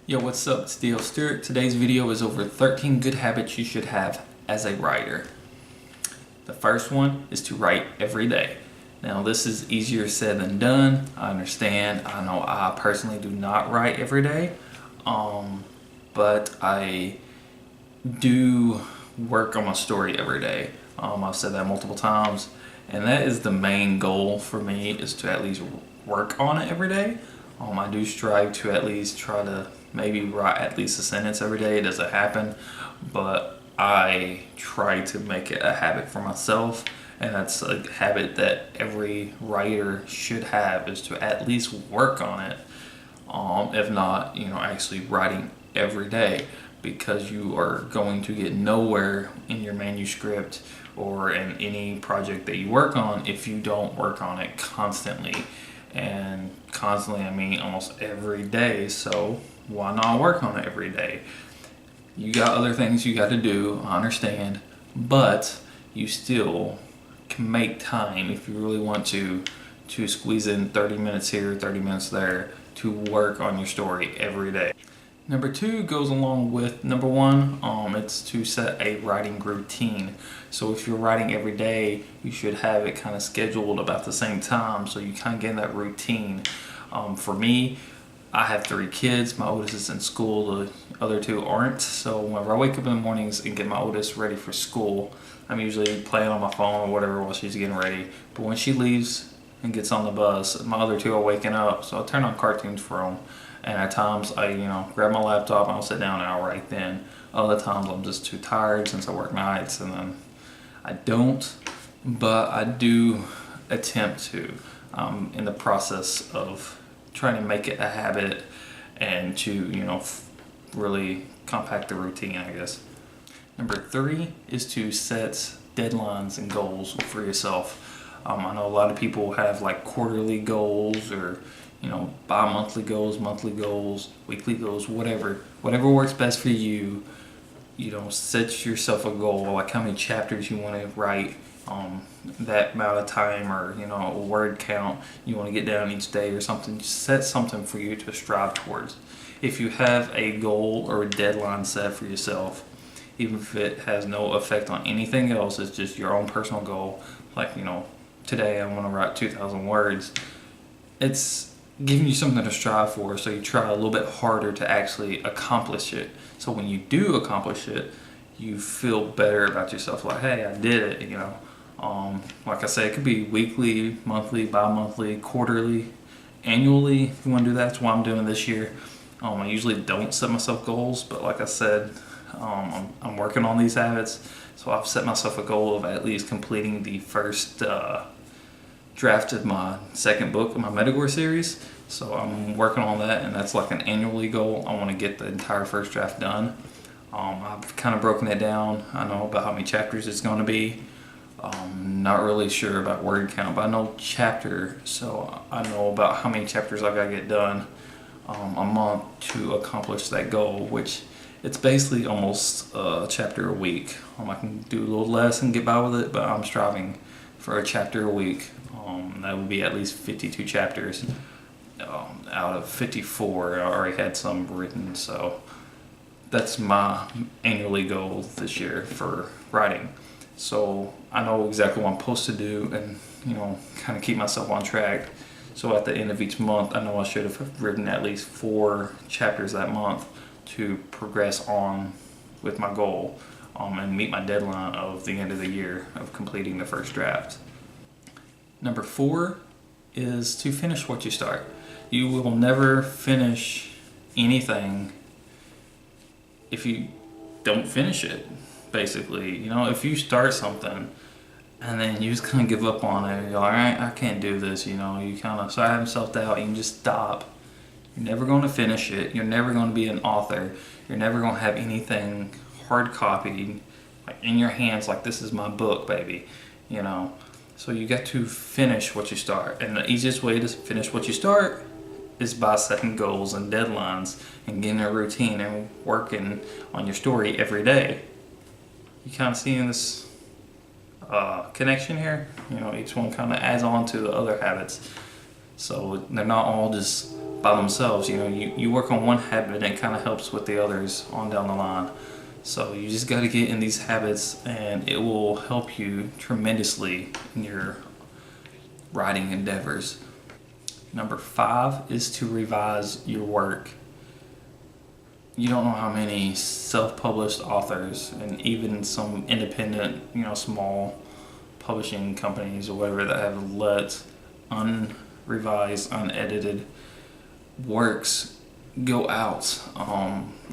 Yo, what's up? It's Stewart. Today's video is over 13 good habits you should have as a writer. The first one is to write every day. Now, this is easier said than done. I understand. I know I personally do not write every day, but I do work on my story every day. I've said that multiple times, and that is the main goal for me, is to at least work on it every day. I do strive to at least try to maybe write at least a sentence every day. It doesn't happen, but I try to make it a habit for myself, and that's a habit that every writer should have, is to at least work on it. If not, actually writing every day, because you are going to get nowhere in your manuscript or in any project that you work on if you don't work on it constantly. And constantly, I mean almost every day, so why not work on it every day? You got other things you got to do, I understand, but you still can make time if you really want to squeeze in 30 minutes here, 30 minutes there, to work on your story every day. Number two goes along with number one. It's to set a writing routine. So if you're writing every day, you should have it kind of scheduled about the same time, so you kind of get in that routine. For me, I have 3 kids. My oldest is in school, the other 2 aren't. So whenever I wake up in the mornings and get my oldest ready for school, I'm usually playing on my phone or whatever while she's getting ready. But when she leaves and gets on the bus, my other 2 are waking up, so I turn on cartoons for them. And at times I, grab my laptop and I'll sit down and I'll write then. Other times I'm just too tired since I work nights, and then I don't. But I do attempt to, in the process of trying to make it a habit and to, really compact the routine, I guess. Number 3 is to set deadlines and goals for yourself. I know a lot of people have like quarterly goals, or bi-monthly goals, monthly goals, weekly goals, whatever works best for you. Set yourself a goal, like how many chapters you want to write, that amount of time, or a word count you want to get down each day or something. Just set something for you to strive towards. If you have a goal or a deadline set for yourself, even if it has no effect on anything else, it's just your own personal goal, like today I want to write 2,000 words, it's giving you something to strive for, so you try a little bit harder to actually accomplish it. So when you do accomplish it, you feel better about yourself, like, hey, I did it. Like I say, it could be weekly, monthly, bi-monthly, quarterly, annually, if you want to do that. That's what I'm doing this year. I usually don't set myself goals, but like I said, I'm working on these habits, so I've set myself a goal of at least completing the first draft of my second book of my Medagore series. So I'm working on that, and that's like an annually goal. I want to get the entire first draft done. I've kind of broken it down. I know about how many chapters it's going to be. Not really sure about word count, but I know chapter, so I know about how many chapters I gotta get done a month to accomplish that goal, which it's basically almost a chapter a week. I can do a little less and get by with it, but I'm striving for a chapter a week. That would be at least 52 chapters. Out of 54, I already had some written, so that's my annually goal this year for writing. So I know exactly what I'm supposed to do, and kind of keep myself on track. So at the end of each month, I know I should have written at least 4 chapters that month to progress on with my goal, and meet my deadline of the end of the year of completing the first draft. Number 4 is to finish what you start. You will never finish anything if you don't finish it, basically. If you start something and then you just kind of give up on it, you're like, alright, I can't do this, you kind of start having self-doubt, you can just stop. You're never going to finish it. You're never going to be an author. You're never going to have anything hard copied, like in your hands, like, this is my book, baby, So you got to finish what you start, and the easiest way to finish what you start is by setting goals and deadlines and getting a routine and working on your story every day. You kind of seeing this connection here? Each one kind of adds on to the other habits. So they're not all just by themselves. You work on one habit and it kind of helps with the others on down the line. So you just got to get in these habits, and it will help you tremendously in your writing endeavors. Number 5 is to revise your work. You don't know how many self-published authors and even some independent, small publishing companies or whatever that have let unrevised, unedited works go out,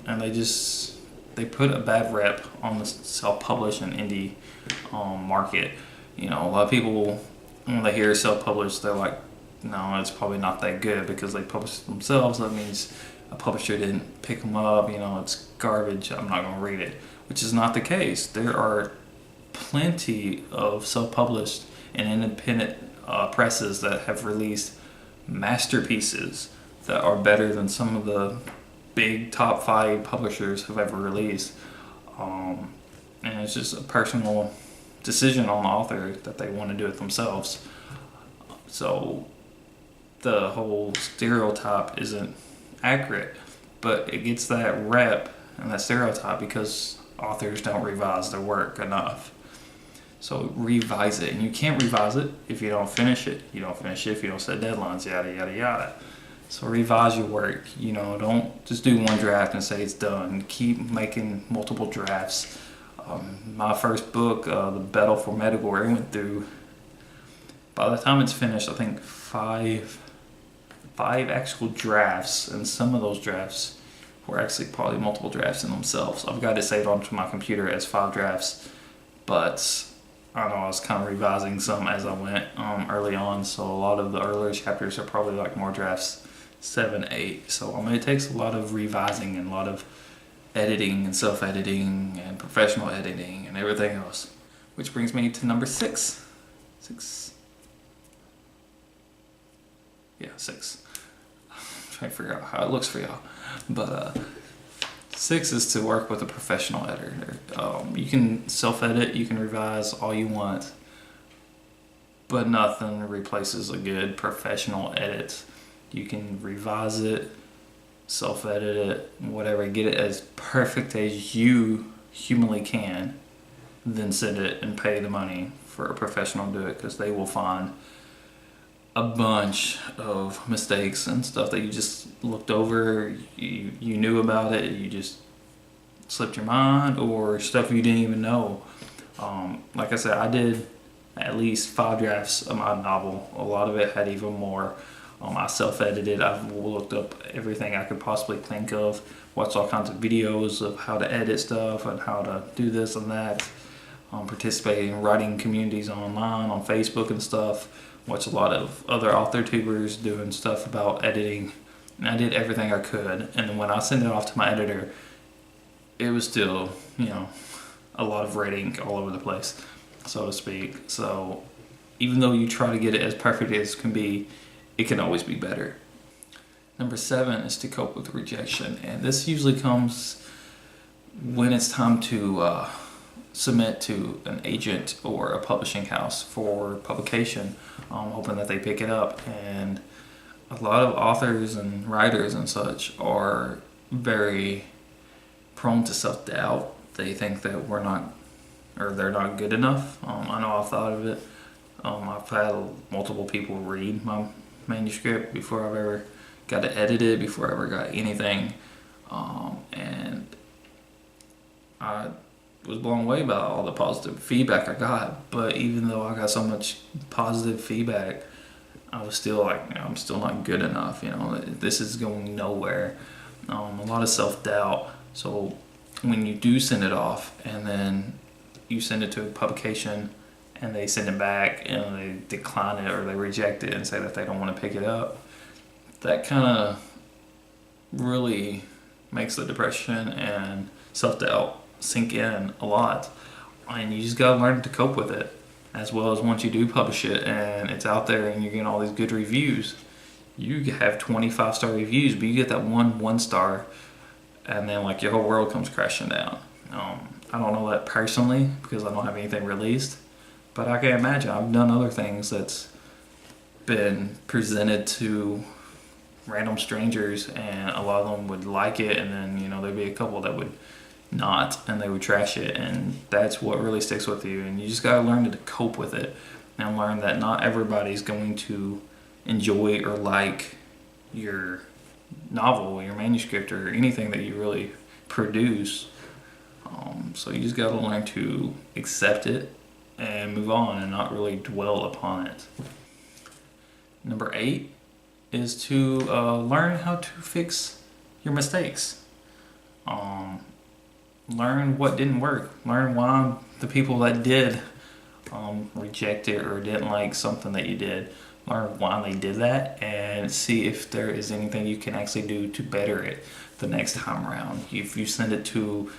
and they put a bad rep on the self-published and indie market. A lot of people, when they hear self-published, they're like, no, it's probably not that good because they published it themselves. That means a publisher didn't pick them up. It's garbage. I'm not going to read it, which is not the case. There are plenty of self-published and independent presses that have released masterpieces that are better than some of the big top 5 publishers have ever released. And it's just a personal decision on the author that they want to do it themselves. So the whole stereotype isn't accurate, but it gets that rep and that stereotype because authors don't revise their work enough. So revise it, and you can't revise it if you don't finish it. You don't finish it if you don't set deadlines, yada yada yada. So revise your work. Don't just do one draft and say it's done. Keep making multiple drafts. My first book, The Battle for Medagore, went through, by the time it's finished, I think five actual drafts, and some of those drafts were actually probably multiple drafts in themselves. I've got it saved onto my computer as 5 drafts, but I know I was kind of revising some as I went early on, so a lot of the earlier chapters are probably like more drafts 7, 8. So it takes a lot of revising and a lot of editing and self-editing and professional editing and everything else. Which brings me to number 6. 6. Yeah, 6. I'm trying to figure out how it looks for y'all. But 6 is to work with a professional editor. You can self-edit, you can revise all you want, but nothing replaces a good professional edit. You can revise it, self-edit it, whatever, get it as perfect as you humanly can, then send it and pay the money for a professional to do it, because they will find a bunch of mistakes and stuff that you just looked over, you knew about it, you just slipped your mind, or stuff you didn't even know. Like I said, I did at least 5 drafts of my novel. A lot of it had even more. I self-edited. I've looked up everything I could possibly think of, watched all kinds of videos of how to edit stuff and how to do this and that. Participated in writing communities online on Facebook and stuff. Watched a lot of other author tubers doing stuff about editing. And I did everything I could. And then when I sent it off to my editor, it was still, a lot of red ink all over the place, so to speak. So even though you try to get it as perfect as can be, it can always be better. Number 7 is to cope with rejection. And this usually comes when it's time to submit to an agent or a publishing house for publication, hoping that they pick it up. And a lot of authors and writers and such are very prone to self-doubt. They think that they're not good enough. I know I've thought of it. I've had multiple people read my manuscript before I've ever got it edited, before I ever got anything, and I was blown away by all the positive feedback I got. But even though I got so much positive feedback, I was still like, I'm still not good enough. This is going nowhere. A lot of self-doubt. So when you do send it off and then you send it to a publication and they send it back and they decline it or they reject it and say that they don't want to pick it up, that kind of really makes the depression and self-doubt sink in a lot. And you just gotta learn to cope with it, as well as once you do publish it and it's out there and you're getting all these good reviews. You have 25-star reviews, but you get that one star, and then like your whole world comes crashing down. I don't know that personally because I don't have anything released, but I can imagine I've done other things that's been presented to random strangers, and a lot of them would like it, and then there'd be a couple that would not, and they would trash it, and that's what really sticks with you. And you just gotta learn to cope with it, and learn that not everybody's going to enjoy or like your novel, your manuscript, or anything that you really produce. So you just gotta learn to accept it and move on, and not really dwell upon it. Number 8 is to learn how to fix your mistakes. Learn what didn't work. Learn why the people that did reject it or didn't like something that you did. Learn why they did that, and see if there is anything you can actually do to better it the next time around. If you send it to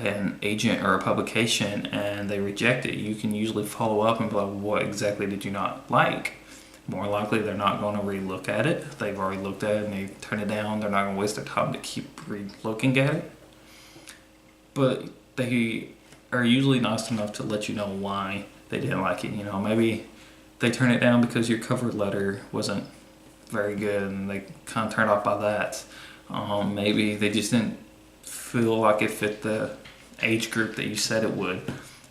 an agent or a publication and they reject it, you can usually follow up and be like, what exactly did you not like? More likely they're not going to re-look at it. They've already looked at it and they turn it down. They're not going to waste their time to keep re-looking at it. But they are usually nice enough to let you know why they didn't like it. Maybe they turn it down because your cover letter wasn't very good and they kind of turned off by that. Maybe they just didn't feel like it fit the age group that you said it would.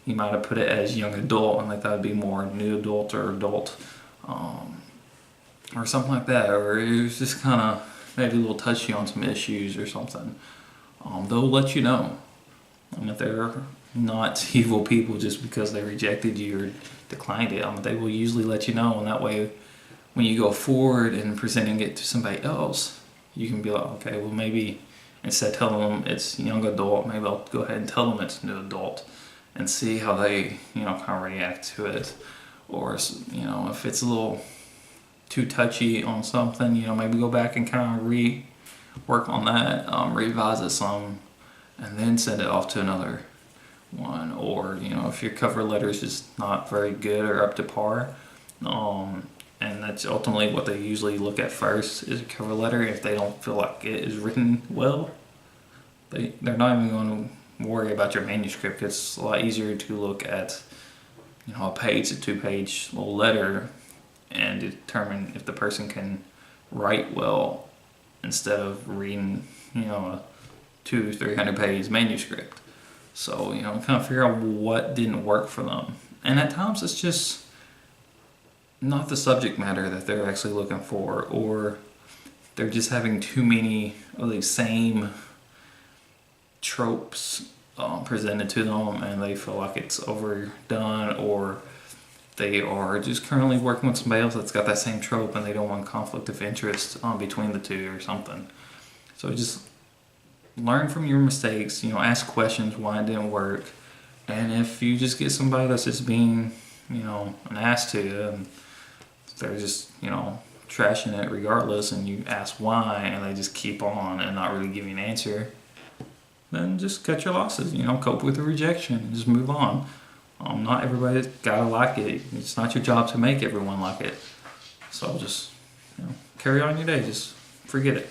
You might have put it as young adult and they thought it'd be more new adult or adult, or something like that. Or it was just kind of maybe a little touchy on some issues or something. They'll let you know. And if they're not evil people just because they rejected you or declined it, they will usually let you know. And that way, when you go forward and presenting it to somebody else, you can be like, okay, well, maybe instead of telling them it's young adult, maybe I'll go ahead and tell them it's new adult and see how they, kind of react to it. Or, if it's a little too touchy on something, maybe go back and kind of work on that, revise it some, and then send it off to another one. Or if your cover letter is just not very good or up to par, and that's ultimately what they usually look at first is a cover letter. If they don't feel like it is written well, they're not even going to worry about your manuscript. It's a lot easier to look at a page, a 2-page little letter, and determine if the person can write well instead of reading a 200-300 page manuscript. So kind of figure out what didn't work for them. And at times it's just not the subject matter that they're actually looking for, or they're just having too many of these same tropes presented to them, and they feel like it's overdone, or they are just currently working with somebody else that's got that same trope and they don't want conflict of interest between the two or something. So just learn from your mistakes, ask questions why it didn't work. And if you just get somebody that's just being, an ass to you, and they're just, trashing it regardless, and you ask why and they just keep on and not really give you an answer, then just cut your losses, cope with the rejection and just move on. Not everybody's gotta like it. It's not your job to make everyone like it. So just, carry on your day. Just forget it.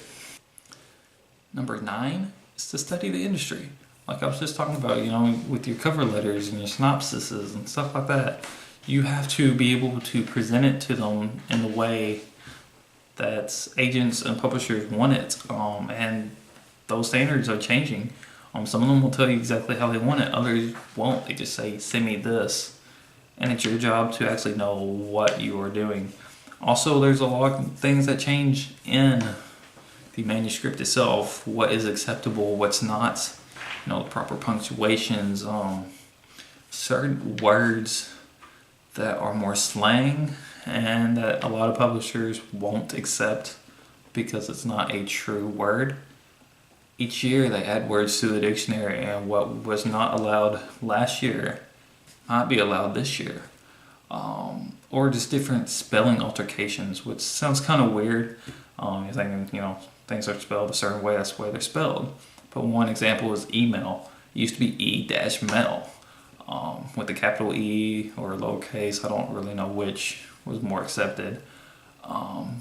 Number 9 is to study the industry. Like I was just talking about, with your cover letters and your synopsises and stuff like that, you have to be able to present it to them in the way that agents and publishers want it. And those standards are changing. Some of them will tell you exactly how they want it. Others won't. They just say, send me this. And it's your job to actually know what you are doing. Also, there's a lot of things that change in the manuscript itself. What is acceptable, what's not. The proper punctuations. Certain words that are more slang and that a lot of publishers won't accept because it's not a true word. Each year they add words to the dictionary, and what was not allowed last year might be allowed this year. Or just different spelling altercations, which sounds kind of weird. You're thinking, things are spelled a certain way, that's the way they're spelled. But one example is email. It used to be e-mail. With the capital E or lowercase, I don't really know which was more accepted.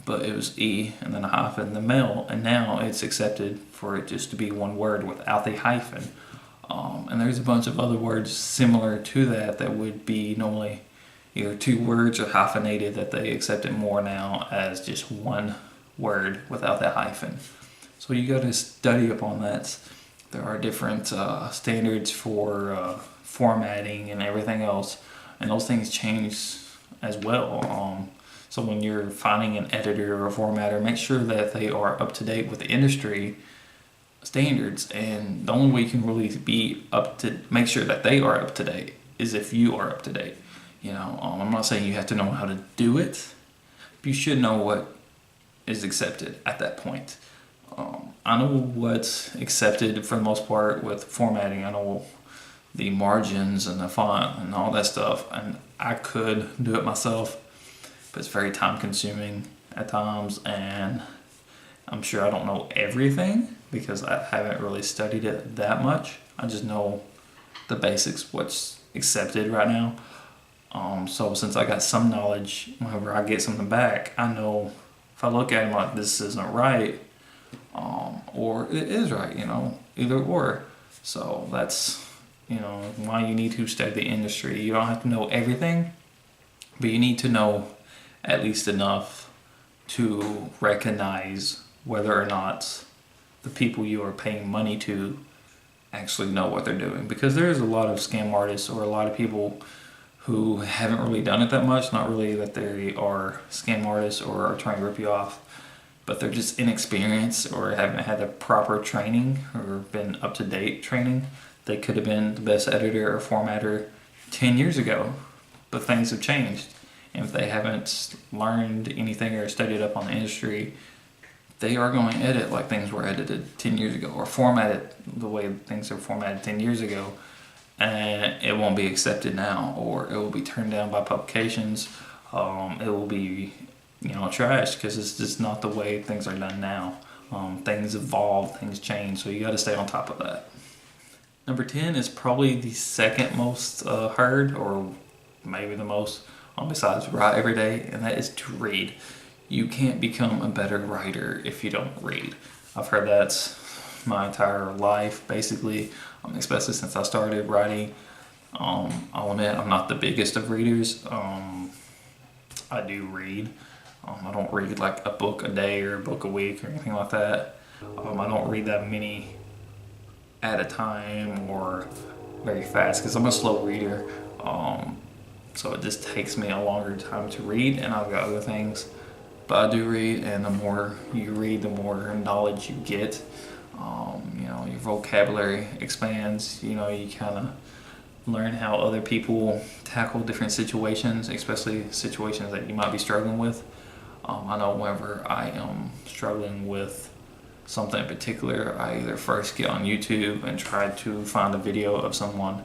But it was E and then a hyphen, the mail, and now it's accepted for it just to be one word without the hyphen. And there's a bunch of other words similar to that would be normally either two words are hyphenated, that they accept it more now as just one word without that hyphen. So you got to study up on that. There are different standards for formatting and everything else, and those things change as well. So when you're finding an editor or a formatter, make sure that they are up to date with the industry standards. And the only way you can really be make sure that they are up to date is if you are up to date. I'm not saying you have to know how to do it, but you should know what is accepted at that point. I know what's accepted for the most part with formatting. I know the margins and the font and all that stuff, and I could do it myself, but it's very time consuming at times, and I'm sure I don't know everything because I haven't really studied it that much. I just know the basics, what's accepted right now. So since I got some knowledge, whenever I get something back, I know if I look at it like this isn't right, or it is right, either or. So that's, why you need to study the industry. You don't have to know everything, but you need to know at least enough to recognize whether or not the people you are paying money to actually know what they're doing. Because there's a lot of scam artists or a lot of people who haven't really done it that much. Not really that they are scam artists or are trying to rip you off, but they're just inexperienced or haven't had the proper training or been up to date training. They could have been the best editor or formatter 10 years ago, but things have changed. And if they haven't learned anything or studied up on the industry, they are going to edit like things were edited 10 years ago, or format it the way things are formatted 10 years ago, and it won't be accepted now, or it will be turned down by publications. It will be, trashed because it's just not the way things are done now. Things evolve, things change, so you got to stay on top of that. Number 10 is probably the second most heard, or maybe the most, besides write every day, and that is to read. You can't become a better writer if you don't read. I've heard that my entire life, basically, especially since I started writing. I'll admit I'm not the biggest of readers. I do read. I don't read like a book a day or a book a week or anything like that. I don't read that many at a time or very fast because I'm a slow reader. So it just takes me a longer time to read, and I've got other things. But I do read, and the more you read, the more knowledge you get. Your vocabulary expands. You kind of learn how other people tackle different situations, especially situations that you might be struggling with. I know whenever I am struggling with something in particular, I either first get on YouTube and try to find a video of someone,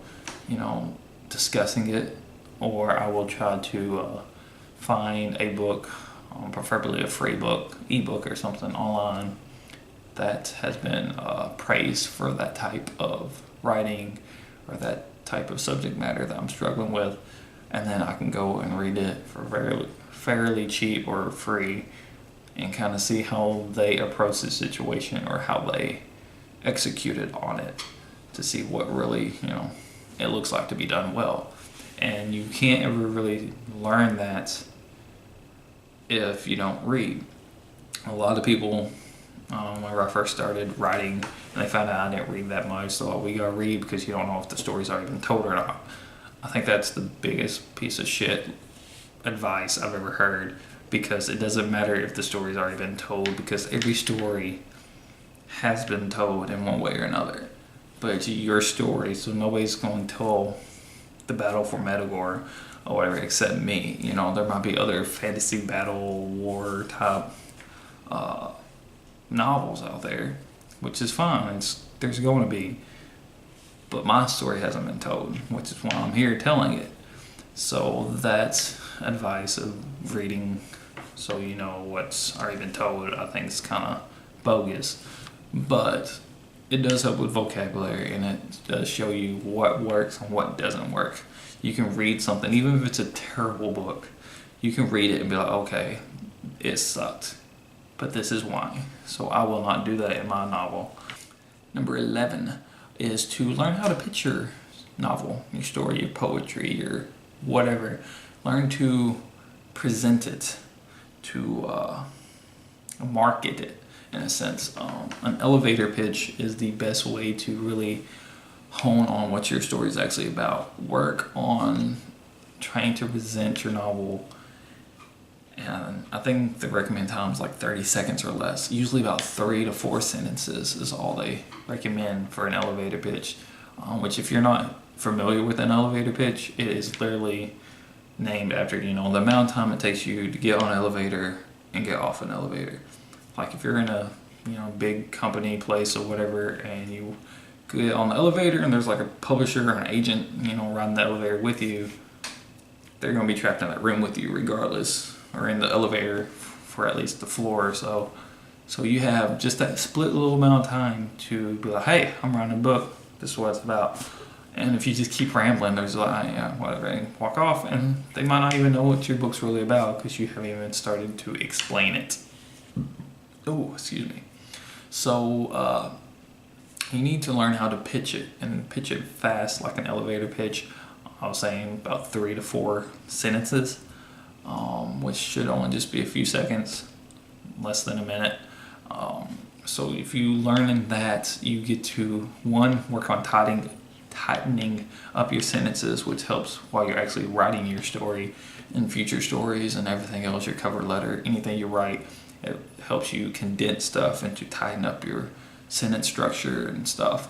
discussing it, or I will try to find a book, preferably a free book, ebook or something online that has been praised for that type of writing or that type of subject matter that I'm struggling with, and then I can go and read it for fairly cheap or free and kind of see how they approach the situation or how they executed on it to see what really, it looks like to be done well. And you can't ever really learn that if you don't read. A lot of people, whenever I first started writing, and they found out I didn't read that much, so we gotta read because you don't know if the story's already been told or not. I think that's the biggest piece of shit advice I've ever heard, because it doesn't matter if the story's already been told, because every story has been told in one way or another. But it's your story, so nobody's going to tell the battle for Medagore or whatever except me. There might be other fantasy battle war type novels out there, which is fine. There's going to be. But my story hasn't been told, which is why I'm here telling it. So that's advice of reading so you know what's already been told. I think it's kind of bogus, but it does help with vocabulary, and it does show you what works and what doesn't work. You can read something, even if it's a terrible book, you can read it and be like, okay, it sucked, but this is why. So I will not do that in my novel. Number 11 is to learn how to pitch your novel, your story, your poetry, your whatever. learn to present it, to market it in a sense. An elevator pitch is the best way to really hone on what your story is actually about. Work on trying to present your novel, and I think the recommend time is like 30 seconds or less. Usually about 3 to 4 sentences is all they recommend for an elevator pitch, which if you're not familiar with an elevator pitch, it is literally named after, the amount of time it takes you to get on an elevator and get off an elevator. Like if you're in a big company place or whatever, and you get on the elevator and there's like a publisher or an agent riding the elevator with you, they're going to be trapped in that room with you regardless, or in the elevator for at least the floor or so. So you have just that split little amount of time to be like, hey, I'm writing a book, this is what it's about. And if you just keep rambling, there's like, whatever, and walk off, and they might not even know what your book's really about because you haven't even started to explain it. Oh, excuse me. So you need to learn how to pitch it, and pitch it fast, like an elevator pitch. I was saying about 3 to 4 sentences, which should only just be a few seconds, less than a minute. So if you learn that, you get to, one, work on tightening up your sentences, which helps while you're actually writing your story and future stories and everything else, your cover letter, anything you write. It helps you condense stuff and to tighten up your sentence structure and stuff,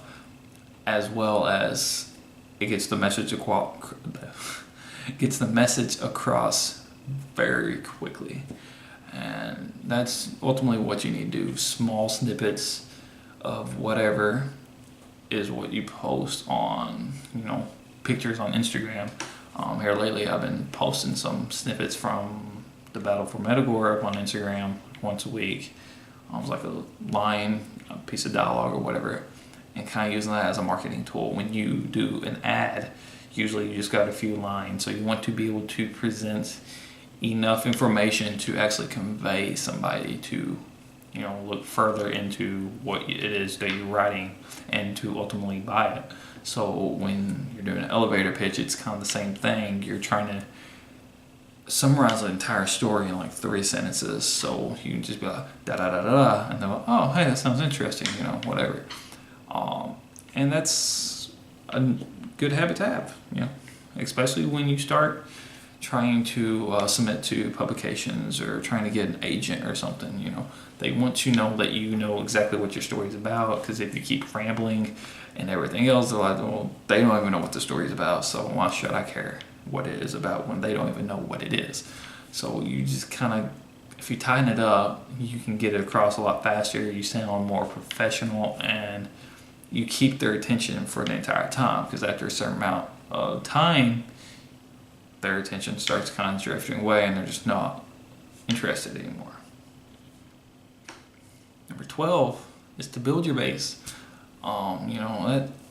as well as it gets the message across very quickly. And that's ultimately what you need to do. Small snippets of whatever is what you post on, pictures on Instagram. Here lately I've been posting some snippets from the Battle for Metagore up on Instagram once a week. It was like a line, a piece of dialogue or whatever, and kind of using that as a marketing tool. When you do an ad, usually you just got a few lines, so you want to be able to present enough information to actually convey somebody to look further into what it is that you're writing and to ultimately buy it. So when you're doing an elevator pitch, it's kind of the same thing. You're trying to summarize the entire story in like 3 sentences, so you can just be like da da da da, and they're like, oh, hey, that sounds interesting, whatever. And that's a good habit to have, especially when you start trying to submit to publications or trying to get an agent or something. They want to know that you know exactly what your story's about, because if you keep rambling and everything else, they're like, well, they don't even know what the story's about, so why should I care what it is about when they don't even know what it is? So you just kind of, if you tighten it up, you can get it across a lot faster, you sound more professional, and you keep their attention for the entire time, because after a certain amount of time, their attention starts kind of drifting away and they're just not interested anymore. Number 12 is to build your base.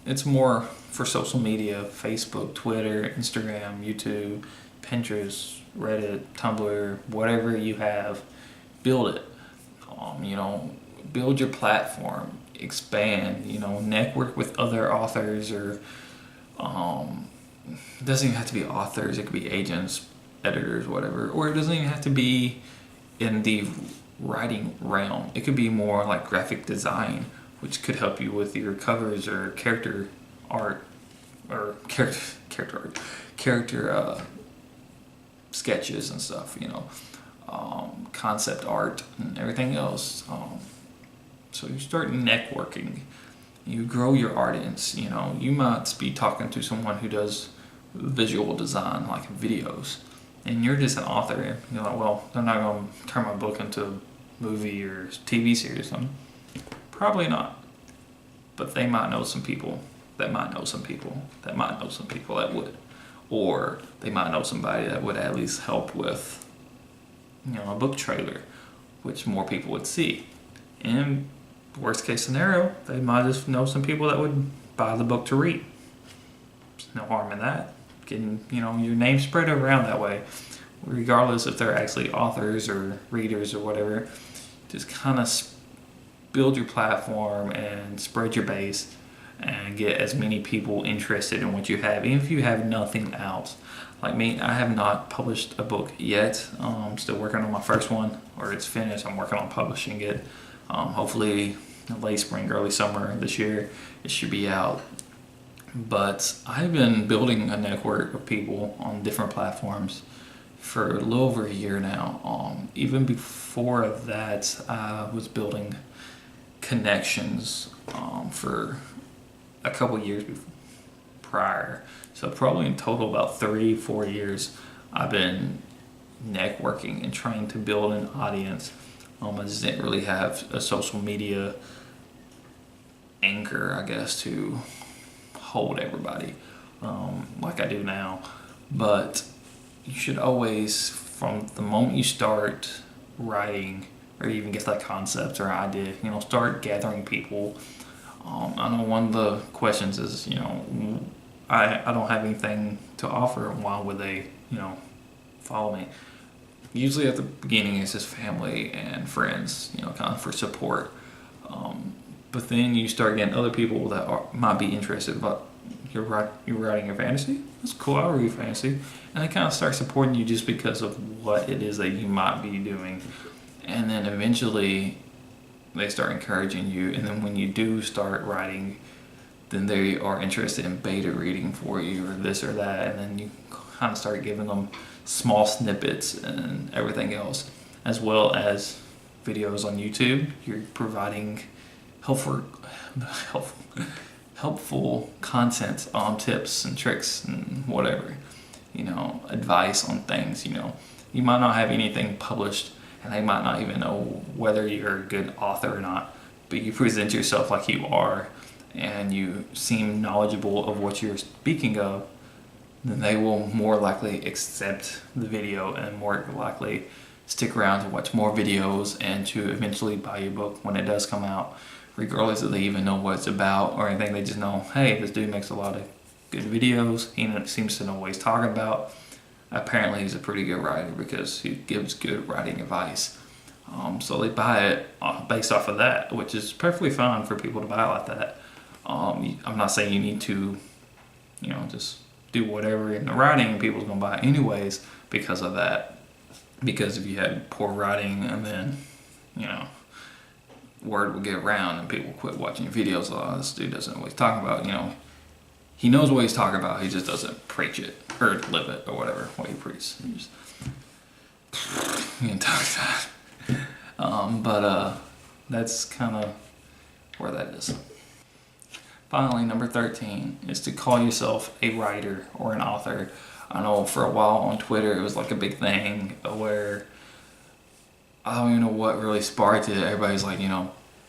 It's more for social media: Facebook, Twitter, Instagram, YouTube, Pinterest, Reddit, Tumblr, whatever you have, build it. Build your platform, expand, network with other authors, or it doesn't even have to be authors, it could be agents, editors, whatever, or it doesn't even have to be in the writing realm. It could be more like graphic design, which could help you with your covers or character art, or character sketches and stuff, concept art and everything else. So you start networking, you grow your audience. You might be talking to someone who does visual design, like videos, and you're just an author, and you're like, well, they're not going to turn my book into a movie or TV series or something. Probably not. But they might know some people that might know some people that might know some people that would. Or they might know somebody that would at least help with, a book trailer, which more people would see. And worst case scenario, they might just know some people that would buy the book to read. There's no harm in that. Getting, your name spread around that way, regardless if they're actually authors or readers or whatever. Just kind of build your platform and spread your base and get as many people interested in what you have, even if you have nothing else. like me, I have not published a book yet. I'm still working on my first one, or it's finished. I'm working on publishing it. Hopefully late spring, early summer this year, it should be out. But I've been building a network of people on different platforms for a little over a year now. Even before that, I was building connections for a couple years prior. So probably in total about 3-4 years, I've been networking and trying to build an audience. I just didn't really have a social media anchor, I guess, to hold everybody like I do now. But you should always, from the moment you start writing or even get that concept or idea, start gathering people. I know one of the questions is, I don't have anything to offer. Why would they, follow me? Usually at the beginning it's just family and friends, kind of for support. But then you start getting other people that might be interested. But you're writing a fantasy? That's cool. I read fantasy, and they kind of start supporting you just because of what it is that you might be doing. And then eventually they start encouraging you. And then when you do start writing, then they are interested in beta reading for you or this or that. And then you kind of start giving them small snippets and everything else, as well as videos on YouTube. You're providing helpful content on tips and tricks and whatever, advice on things. You might not have anything published, and they might not even know whether you're a good author or not, but you present yourself like you are, and you seem knowledgeable of what you're speaking of, then they will more likely accept the video and more likely stick around to watch more videos and to eventually buy your book when it does come out, regardless if they even know what it's about or anything. They just know, hey, this dude makes a lot of good videos. He seems to know what he's talking about. Apparently he's a pretty good writer because he gives good writing advice. So they buy it based off of that, which is perfectly fine for people to buy like that. I'm not saying you need to, just do whatever in the writing and people's going to buy it anyways because of that. Because if you had poor writing and then, word will get around and people quit watching videos. Oh, this dude doesn't know what he's talking about. He knows what he's talking about. He just doesn't preach it or live it or whatever what he preaches. You can talk that. But that's kind of where that is. Finally, number 13 is to call yourself a writer or an author. I know for a while on Twitter it was like a big thing where I don't even know what really sparked it. Everybody's like,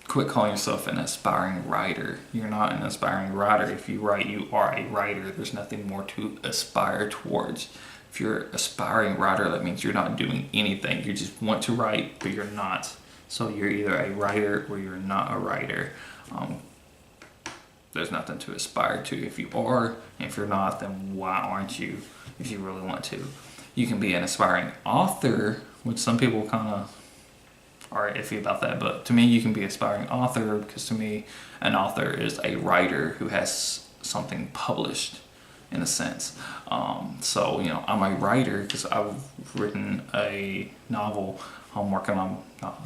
quit calling yourself an aspiring writer. You're not an aspiring writer. If you write, you are a writer. There's nothing more to aspire towards. If you're an aspiring writer, that means you're not doing anything. You just want to write, but you're not. So you're either a writer or you're not a writer. There's nothing to aspire to. If you are, and if you're not, then why aren't you if you really want to? You can be an aspiring author, which some people kind of are iffy about that, but to me you can be an aspiring author because to me an author is a writer who has something published in a sense. So I'm a writer because I've written a novel. I'm working on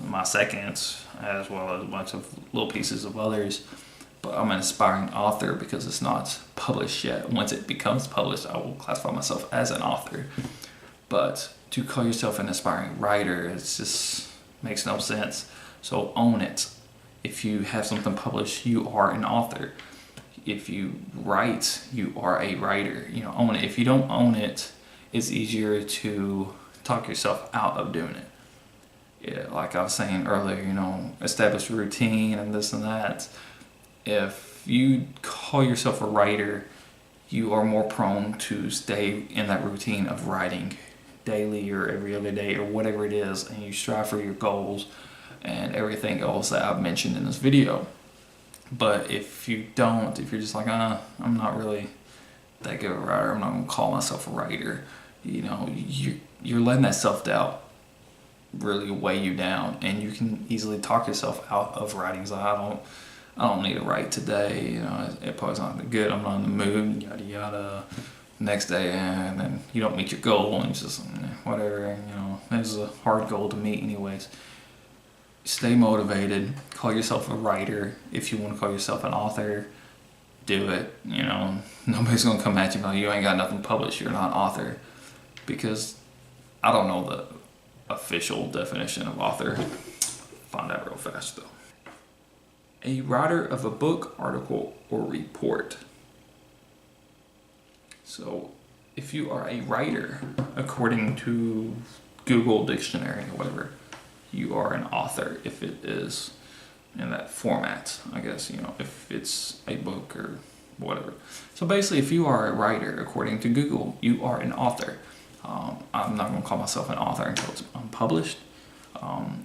my second as well as a bunch of little pieces of others. But I'm an aspiring author because it's not published yet. Once it becomes published, I will classify myself as an author. But to call yourself an aspiring writer, it just makes no sense. So own it. If you have something published, you are an author. If you write, you are a writer. Own it. If you don't own it, it's easier to talk yourself out of doing it. Yeah, like I was saying earlier, establish a routine and this and that. If you call yourself a writer, you are more prone to stay in that routine of writing daily or every other day or whatever it is, and you strive for your goals and everything else that I've mentioned in this video. But if you don't, if you're just like, I'm not really that good of a writer, I'm not going to call myself a writer, you're letting that self-doubt really weigh you down, and you can easily talk yourself out of writing. So I don't need to write today, it probably's not good, I'm not in the mood, yada yada, next day, and then you don't meet your goal, and it's just whatever. It's a hard goal to meet, anyways. Stay motivated. Call yourself a writer. If you want to call yourself an author, do it. Nobody's gonna come at you about you ain't got nothing published. You're not an author, because I don't know the official definition of author. Find out real fast though. A writer of a book, article, or report. So, if you are a writer, according to Google Dictionary or whatever, you are an author if it is in that format, I guess, if it's a book or whatever. So basically, if you are a writer, according to Google, you are an author. I'm not going to call myself an author until it's unpublished.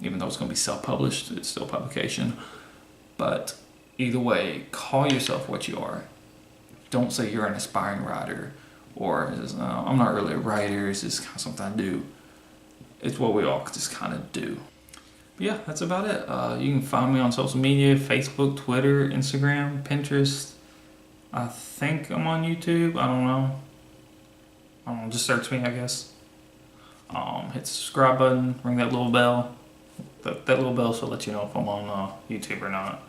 Even though it's going to be self-published, it's still publication. But either way, call yourself what you are. Don't say you're an aspiring writer, or I'm not really a writer, it's just kind of something I do. It's what we all just kind of do. But yeah, that's about it. You can find me on social media, Facebook, Twitter, Instagram, Pinterest. I think I'm on YouTube. I don't know. Just search me, I guess. Hit the subscribe button, ring that little bell. That little bell will let you know if I'm on YouTube or not.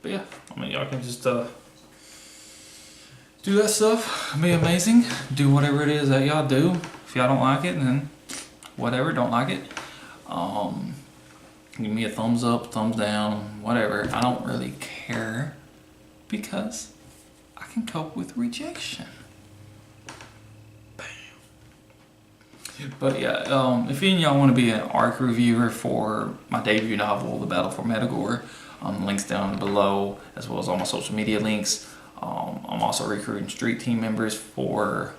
But yeah, y'all can just do that stuff. It'd be amazing. Do whatever it is that y'all do. If y'all don't like it, then whatever, don't like it. Give me a thumbs up, thumbs down, whatever. I don't really care, because I can cope with rejection. But yeah, if any of y'all want to be an ARC reviewer for my debut novel, The Battle for Metagore, links down below, as well as all my social media links. I'm also recruiting street team members for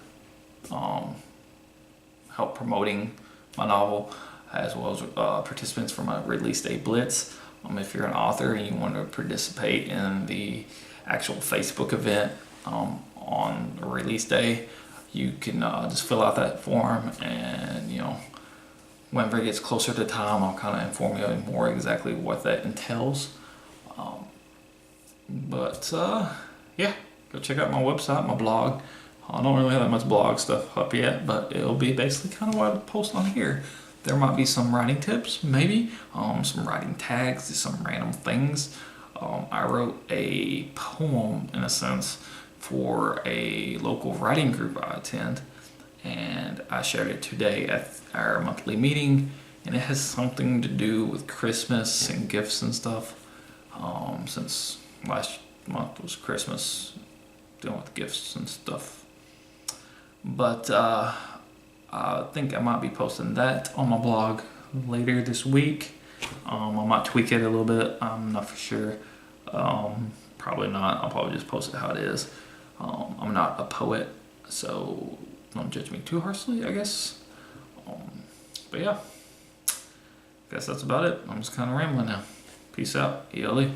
help promoting my novel, as well as participants for my release day blitz. If you're an author and you want to participate in the actual Facebook event on release day, you can just fill out that form, and whenever it gets closer to time, I'll kind of inform you more exactly what that entails. Yeah, go check out my website, my blog. I don't really have that much blog stuff up yet, but it'll be basically kind of what I post on here. There might be some writing tips, maybe, some writing tags, just some random things. I wrote a poem, in a sense, for a local writing group I attend, and I shared it today at our monthly meeting, and it has something to do with Christmas and gifts and stuff, since last month was Christmas, dealing with gifts and stuff. But I think I might be posting that on my blog later this week. I might tweak it a little bit, I'm not for sure. Probably not. I'll probably just post it how it is. I'm not a poet, so don't judge me too harshly, I guess. But yeah, I guess that's about it. I'm just kind of rambling now. Peace out, ELE.